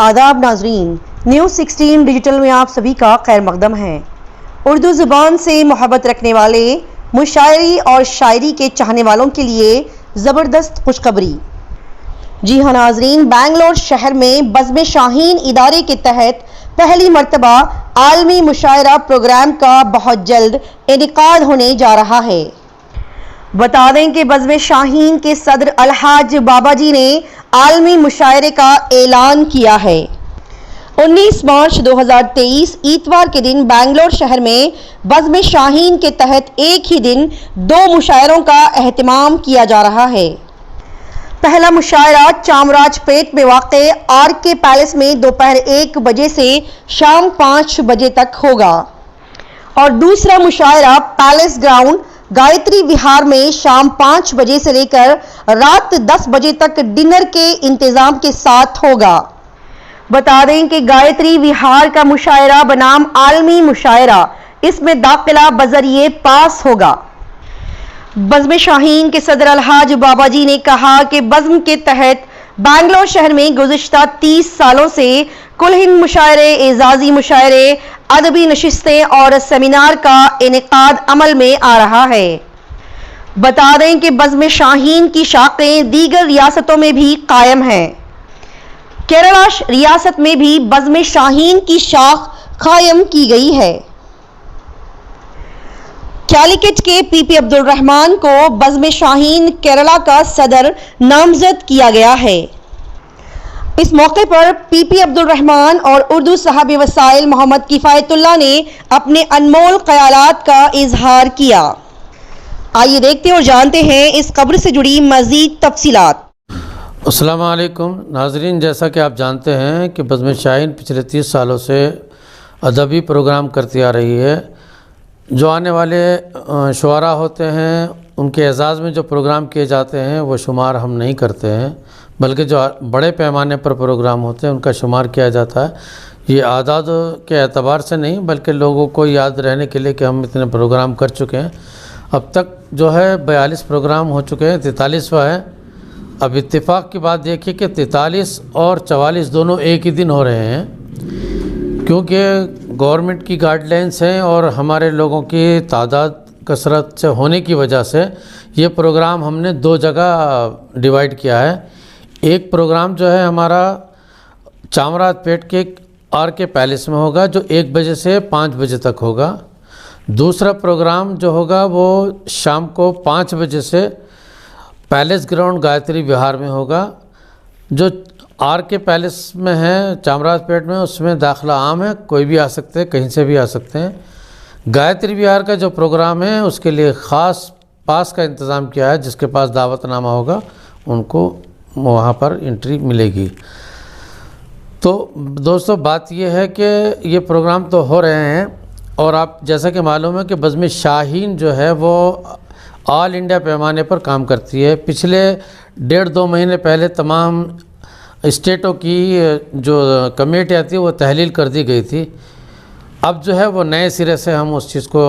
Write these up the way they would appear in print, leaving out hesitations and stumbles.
आदाब नाजरीन, news 16 digital में आप सभी का खैर मकदम है। उर्दू ज़ुबान से मोहब्बत रखने वाले मुशायरी और शायरी के चाहने वालों के लिए ज़बरदस्त खुशखबरी। जी हाँ नाजरीन, बेंगलोर शहर में बज़्म शाहीन इदारे के तहत पहली मरतबा आलमी मुशायरा प्रोग्राम का बहुत जल्द इनेकाद होने जा रहा है। बता दें कि बज़्म शाहीन के सदर अलहाज बाबाजी ने आलमी मुशायरे का ऐलान किया है। 19 मार्च 2023 इतवार के दिन बेंगलोर शहर में बज़्म शाहीन के तहत एक ही दिन 2 मुशायरों का एहतमाम किया जा रहा है। पहला मुशायरा चामराजपेट में वाक़े RK पैलेस में दोपहर 1 बजे से शाम 5 बजे तक होगा और दूसरा मुशायरा पैलेस ग्राउंड गायत्री विहार में शाम 5 बजे से लेकर रात 10 बजे तक डिनर के इंतजाम के साथ होगा। बता दें कि गायत्री विहार का मुशायरा बनाम आलमी मुशायरा, इसमें दाखिला बजरिए पास होगा। बज़्म शाहीन के सदर अलहाज बाबाजी ने कहा कि बज़्म के तहत बेंगलोर शहर में गुज़िश्ता 30 सालों से कुल हिंद मुशायरे, एजाजी मुशायरे, अदबी नशिस्तें और सेमिनार का इनेकाद अमल में आ रहा है। बता दें कि बज़्म शाहीन की शाखें दीगर रियासतों में भी कायम हैं। केरला रियासत में भी बज़्म शाहीन की शाख कायम की गई है। कैलिकट के PP अब्दुल रहमान को बज़्म शाहीन केरला का सदर नामजद किया गया है। इस मौके पर PP अब्दुल रहमान और उर्दू साहब वसाइल मोहम्मद किफ़ायतुल्लाह ने अपने अनमोल ख्यालात का इजहार किया। आइए देखते और जानते हैं इस खबर से जुड़ी मज़ीद तफसीलात। अस्सलाम वालेकुम नाजरीन, जैसा कि आप जानते हैं कि बज़्म शाहीन पिछले 30 सालों से अदबी प्रोग्राम करती आ रही है। जो आने वाले शुआरा होते हैं उनके एजाज़ में जो प्रोग्राम किए जाते हैं वो शुमार हम नहीं करते हैं, बल्कि जो बड़े पैमाने पर प्रोग्राम होते हैं उनका शुमार किया जाता है। ये आदाद के एतबार से नहीं, बल्कि लोगों को याद रहने के लिए कि हम इतने प्रोग्राम कर चुके हैं। अब तक जो है 42 प्रोग्राम हो चुके हैं, 43वां है। अब इत्तेफाक की बात देखिए कि 43 और 44 दोनों एक ही दिन हो रहे हैं, क्योंकि गवर्नमेंट की गाइडलाइंस हैं और हमारे लोगों की तादाद कसरत से होने की वजह से ये प्रोग्राम हमने 2 जगह डिवाइड किया है। एक प्रोग्राम जो है हमारा चामराजपेट के RK पैलेस में होगा, जो 1 बजे से 5 बजे तक होगा। दूसरा प्रोग्राम जो होगा वो शाम को 5 बजे से पैलेस ग्राउंड गायत्री विहार में होगा। जो RK पैलेस में है चामराजपेट में, उसमें दाखिला आम है, कोई भी आ सकते हैं, कहीं से भी आ सकते हैं। गायत्री विहार का जो प्रोग्राम है उसके लिए ख़ास पास का इंतज़ाम किया है, जिसके पास दावतनामा होगा उनको वहाँ पर एंट्री मिलेगी। तो दोस्तों बात ये है कि ये प्रोग्राम तो हो रहे हैं और आप जैसा कि मालूम है कि बज़्म शाहीन जो है वो ऑल इंडिया पैमाने पर काम करती है। पिछले 1.5-2 महीने पहले तमाम स्टेटों की जो कमेटी आती है वो तहलील कर दी गई थी। अब जो है वो नए सिरे से हम उस चीज़ को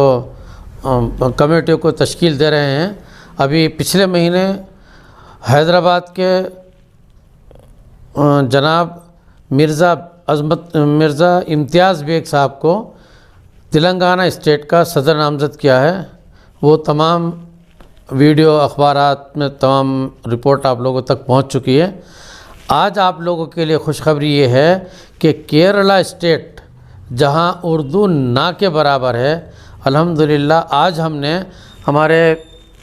कमेटियों को तश्कील दे रहे हैं। अभी पिछले महीने हैदराबाद के जनाब मिर्ज़ा इम्तियाज़ बेग साहब को तेलंगाना स्टेट का सदर नामज़द किया है। वो तमाम वीडियो अखबारात में तमाम रिपोर्ट आप लोगों तक पहुंच चुकी है। आज आप लोगों के लिए खुशखबरी ये है कि केरला स्टेट जहां उर्दू ना के बराबर है, अल्हम्दुलिल्लाह आज हमने हमारे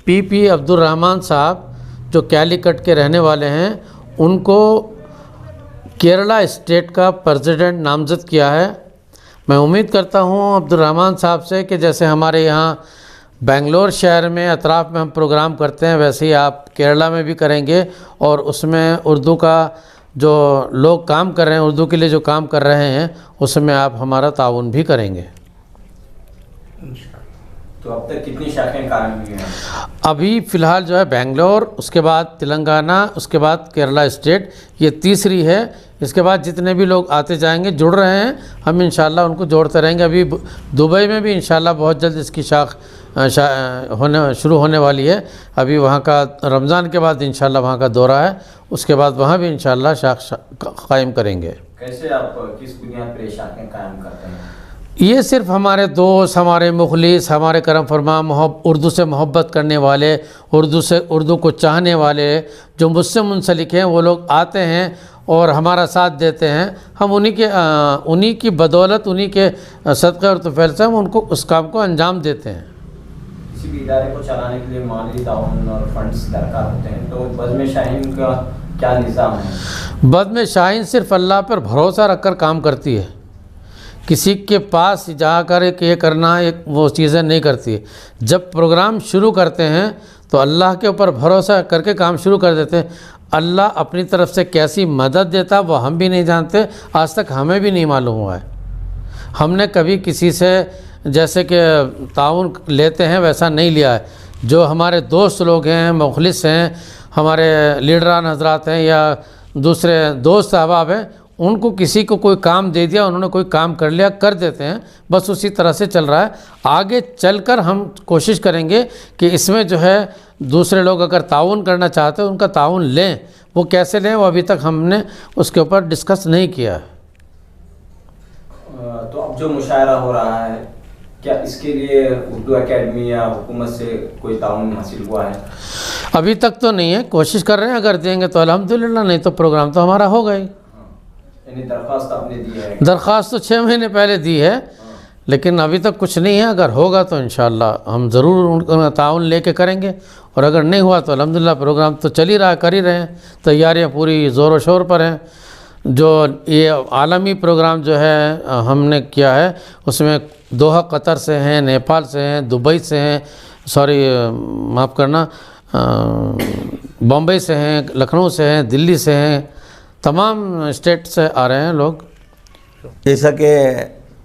PP अब्दुल रहमान साहब जो कैलिकट के रहने वाले हैं उनको केरला स्टेट का प्रेसिडेंट नामज़द किया है। मैं उम्मीद करता हूं अब्दुल रहमान साहब से कि जैसे हमारे यहाँ बेंगलोर शहर में अतराफ़ में हम प्रोग्राम करते हैं, वैसे ही आप केरला में भी करेंगे और उसमें उर्दू का जो लोग काम कर रहे हैं, उर्दू के लिए जो काम कर रहे हैं, उसमें आप हमारा ताउन भी करेंगे। तो अब तक कितनी शाखाएं कायम हुई हैं? अभी फ़िलहाल जो है बेंगलोर, उसके बाद तेलंगाना, उसके बाद केरला स्टेट, ये तीसरी है। इसके बाद जितने भी लोग आते जाएंगे, जुड़ रहे हैं, हम इंशाल्लाह उनको जोड़ते रहेंगे। अभी दुबई में भी इंशाल्लाह बहुत जल्द इसकी शाख शुरू होने वाली है। अभी वहाँ का रमज़ान के बाद इंशाल्लाह वहाँ का दौरा है, उसके बाद वहाँ भी इंशाल्लाह शाख कायम करेंगे। कैसे आप किस बुनियाद पर ये शाखें कायम करते हैं? ये सिर्फ हमारे दोस्त, हमारे मुखलिस, हमारे करम फरमा, उर्दू से मोहब्बत करने वाले, उर्दू को चाहने वाले जो मुझसे मुंसलिक हैं वो लोग आते हैं और हमारा साथ देते हैं। हम उन्हीं की बदौलत, उन्हीं के सदक़े और तुफ़ैल से हम उनको उस काम को अंजाम देते हैं। किसी भी इदारे को चलाने के लिए माली ताउन और फंड्स दरकार होते हैं, तो बज़्म शाहीन का क्या निज़ाम है? बज़्म शाहीन सिर्फ अल्लाह पर भरोसा रखकर काम करती है। किसी के पास जाकर ये करना एक वो चीज़ें नहीं करती है। जब प्रोग्राम शुरू करते हैं तो अल्लाह के ऊपर भरोसा करके काम शुरू कर देते हैं। अल्लाह अपनी तरफ से कैसी मदद देता वो हम भी नहीं जानते, आज तक हमें भी नहीं मालूम हुआ है। हमने कभी किसी से जैसे कि ताउन लेते हैं वैसा नहीं लिया है। जो हमारे दोस्त लोग हैं, मुखलिस हैं, हमारे लीडरान हजरात हैं या दूसरे दोस्त अहबाब हैं, उनको किसी को कोई काम दे दिया, उन्होंने कोई काम कर लिया, कर देते हैं, बस उसी तरह से चल रहा है। आगे चलकर हम कोशिश करेंगे कि इसमें जो है दूसरे लोग अगर ताउन करना चाहते हैं उनका ताउन लें। वो कैसे लें वो अभी तक हमने उसके ऊपर डिस्कस नहीं किया है। तो अब जो मुशायरा हो रहा है, क्या इसके लिए उर्दू एकेडमी या हुकूमत से कोई ताउन हासिल हुआ है? अभी तक तो नहीं है, कोशिश कर रहे हैं, अगर देंगे तो अल्हम्दुलिल्लाह, नहीं तो प्रोग्राम तो हमारा होगा ही। यानी दरख्वास्त आपने दी है? दरख्वास्त तो 6 महीने पहले दी है, लेकिन अभी तक कुछ नहीं है। अगर होगा तो इंशाअल्लाह हम ज़रूर उनका ताउन लेके करेंगे, और अगर नहीं हुआ तो अल्हम्दुलिल्लाह प्रोग्राम तो चल ही रहा है, कर ही रहे हैं, तैयारियां पूरी ज़ोर शोर पर हैं। जो ये आलमी प्रोग्राम जो है हमने किया है उसमें दोहा कतर से हैं, नेपाल से हैं, दुबई से हैं, माफ़ करना, बम्बई से हैं, लखनऊ से हैं, दिल्ली से हैं, तमाम स्टेट से आ रहे हैं लोग। जैसा कि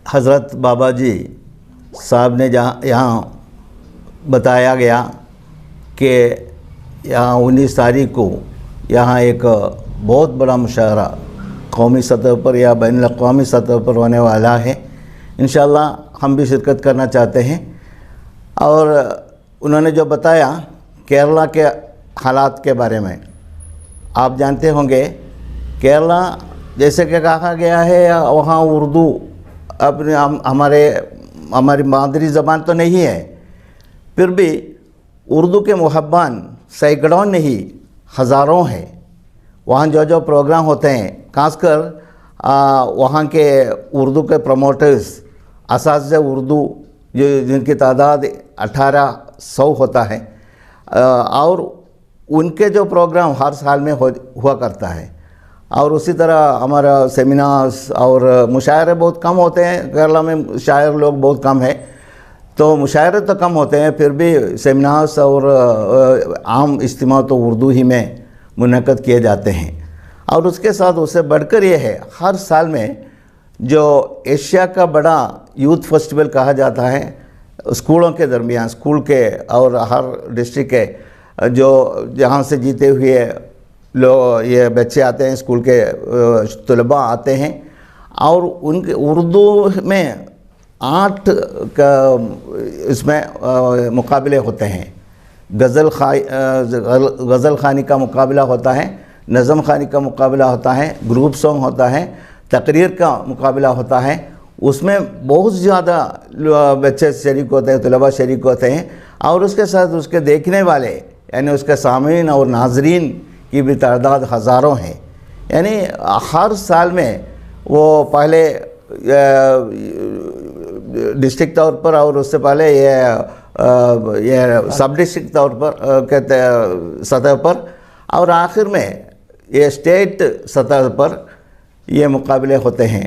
हज़रत बाबा जी साहब ने यहाँ बताया गया कि यहाँ 19 तारीख को यहाँ एक बहुत बड़ा मुशायरा कौमी सतह पर या बैनुल अक़वामी सतह पर होने वाला है। इंशाअल्लाह हम भी शिरकत करना चाहते हैं। और उन्होंने जो बताया केरला के हालात के बारे में, आप जानते होंगे केरला जैसे कि कहा गया है वहाँ उर्दू अपने हमारी मादरी ज़बान तो नहीं है, फिर भी उर्दू के मुहब्बान सैकड़ों नहीं हज़ारों हैं। वहाँ जो प्रोग्राम होते हैं, खासकर वहाँ के उर्दू के प्रमोटर्स, असातिज़ा उर्दू जिनकी तादाद 1800 होता है, और उनके जो प्रोग्राम हर साल में हुआ करता है। और उसी तरह हमारा सेमिनार्स और मुशायरे बहुत कम होते हैं। केरला में शायर लोग बहुत कम है, तो मुशायरे तो कम होते हैं, फिर भी सेमिनार्स और आम इज्तिमा तो उर्दू ही में मुनक़द किए जाते हैं। और उसके साथ उससे बढ़कर ये है, हर साल में जो एशिया का बड़ा यूथ फेस्टिवल कहा जाता है, स्कूलों के दरमियान, स्कूल के और हर डिस्ट्रिक्ट के जो जहाँ से जीते हुए लोग ये बच्चे आते हैं, स्कूल के तलबा आते हैं, और उनके उर्दू में 8 का इसमें मुकाबले होते हैं। गज़ल ख़ानी का मुकाबला होता है, नज़म ख़ानी का मुकाबला होता है, ग्रुप सॉन्ग होता है, तकरीर का मुकाबला होता है। उसमें बहुत ज़्यादा बच्चे शरीक होते हैं, तलबा शरीक होते हैं, और उसके साथ उसके देखने वाले यानी उसके सामीन और नाजरीन की भी तादाद हज़ारों हैं। यानी हर साल में वो पहले डिस्ट्रिक्ट तौर पर और उससे पहले ये सब डिस्ट्रिक्ट तौर पर के सतह पर और आखिर में ये स्टेट सतह पर ये मुकाबले होते हैं।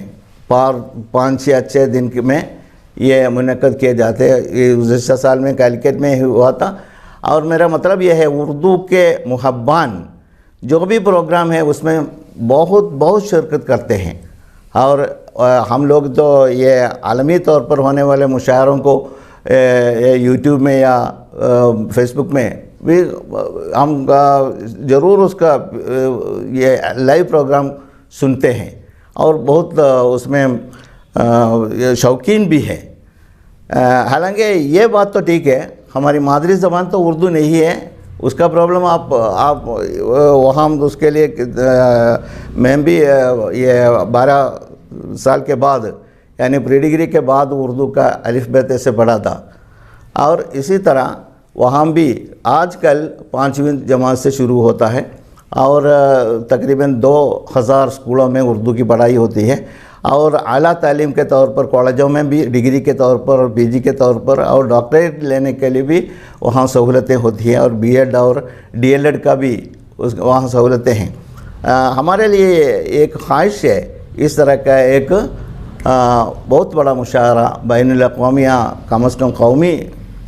5 या 6 दिन में ये मुनक़द किए जाते हैं। ये गुज़श्ता साल में कैलकट में ही हुआ था। और मेरा मतलब ये है, उर्दू के मुहब्बान जो भी प्रोग्राम है उसमें बहुत शिरकत करते हैं। और हम लोग तो ये आलमी तौर पर होने वाले मुशायरों को यूट्यूब में या फेसबुक में भी हम ज़रूर उसका ये लाइव प्रोग्राम सुनते हैं और बहुत उसमें शौकीन भी है। हालांकि ये बात तो ठीक है, हमारी मादरी ज़बान तो उर्दू नहीं है, उसका प्रॉब्लम आप वहाँ उसके लिए मैं भी ये 12 साल के बाद यानी प्री डिग्री के बाद उर्दू का अलिफ बे ते से पढ़ा था। और इसी तरह वहाँ भी आजकल 5वीं जमात से शुरू होता है और तकरीबन 2000 स्कूलों में उर्दू की पढ़ाई होती है। और आला तालीम के तौर पर कॉलेजों में भी डिग्री के तौर पर और पीजी के तौर पर और डॉक्टरेट लेने के लिए भी वहाँ सहूलतें होती हैं और बीएड और डीएलएड का भी वहाँ सहूलतें हैं। हमारे लिए एक ख्वाहिश है इस तरह का एक बहुत बड़ा मुशावरा बैनुल अक़वामी या कम से कम कौमी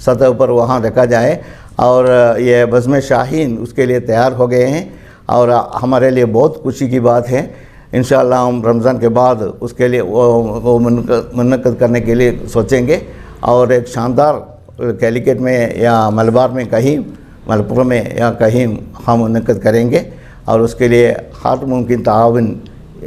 सतह पर वहाँ रखा जाए और ये बज़्म शाहीन उसके लिए तैयार हो गए हैं और हमारे लिए बहुत खुशी की बात है। इंशाअल्लाह हम रमज़ान के बाद उसके लिए वो मुनक़्क़द करने के लिए सोचेंगे और एक शानदार कैलिकट में या मलबार में कहीं मलपुर में या कहीं हम मुनक़्क़द करेंगे और उसके लिए हर मुमकिन ताआवुन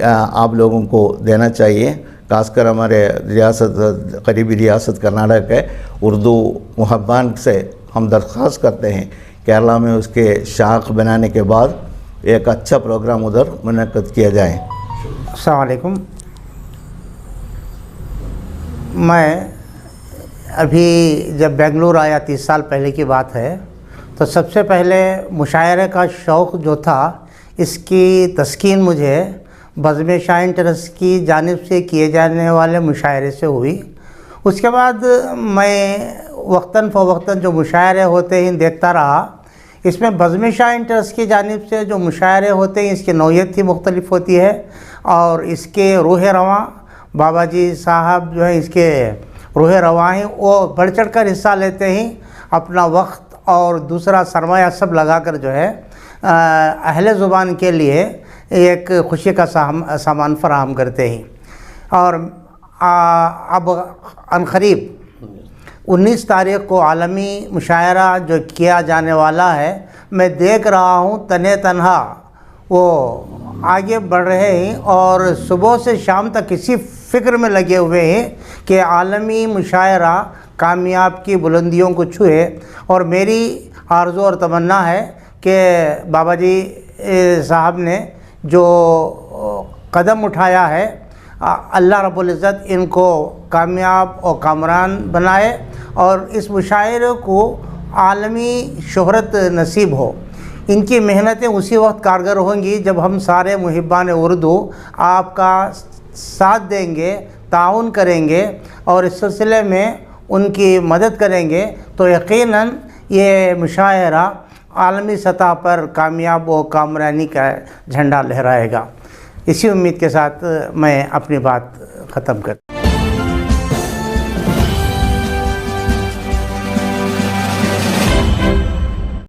आप लोगों को देना चाहिए। खासकर हमारे रियासत करीबी रियासत कर्नाटक है उर्दू मुहब्बान से हम दरख्वास्त करते हैं केरला में उसके शाख बनाने के बाद एक अच्छा प्रोग्राम उधर मुनक़्क़द किया जाए। अस्सलाम वालेकुम। मैं अभी जब बेंगलुरु आया 30 साल पहले की बात है तो सबसे पहले मुशायरे का शौक़ जो था इसकी तस्कीन मुझे बज़्म शाहीन ट्रस्ट की जानिब से किए जाने वाले मुशायरे से हुई। उसके बाद मैं वक्तन फ़वक्तन जो मुशायरे होते हैं देखता रहा। इसमें बज़्म शाहीन ट्रस्ट की जानिब से जो मुशायरे होते हैं इसकी नौइयत ही मुख्तलिफ़ होती है और इसके रूह रवां बाबा जी साहब जो है इसके रूह रवां हैं वो बढ़ चढ़ कर हिस्सा लेते हैं, अपना वक्त और दूसरा सरमाया सब लगाकर जो है अहले ज़ुबान के लिए एक खुशी का सामान फराहम करते हैं। और अब अनक़रीब 19 तारीख़ को आलमी मुशायरा जो किया जाने वाला है, मैं देख रहा हूँ तने तनहा वो आगे बढ़ रहे हैं और सुबह से शाम तक इसी फ़िक्र में लगे हुए हैं कि आलमी मुशायरा कामयाब की बुलंदियों को छुए। और मेरी आरज़ू और तमन्ना है कि बाबा जी साहब ने जो कदम उठाया है अल्लाह रब्बुल इज़्ज़त इनको कामयाब और कामरान बनाए और इस मुशायरे को आलमी शोहरत नसीब हो। इनकी मेहनतें उसी वक्त कारगर होंगी जब हम सारे मुहिब्बान उर्दू आपका साथ देंगे, ताउन करेंगे और इस सिलसिले में उनकी मदद करेंगे तो यकीनन ये मुशायरा आलमी सतह पर कामयाब व कामरानी का झंडा लहराएगा। इसी उम्मीद के साथ मैं अपनी बात ख़त्म कर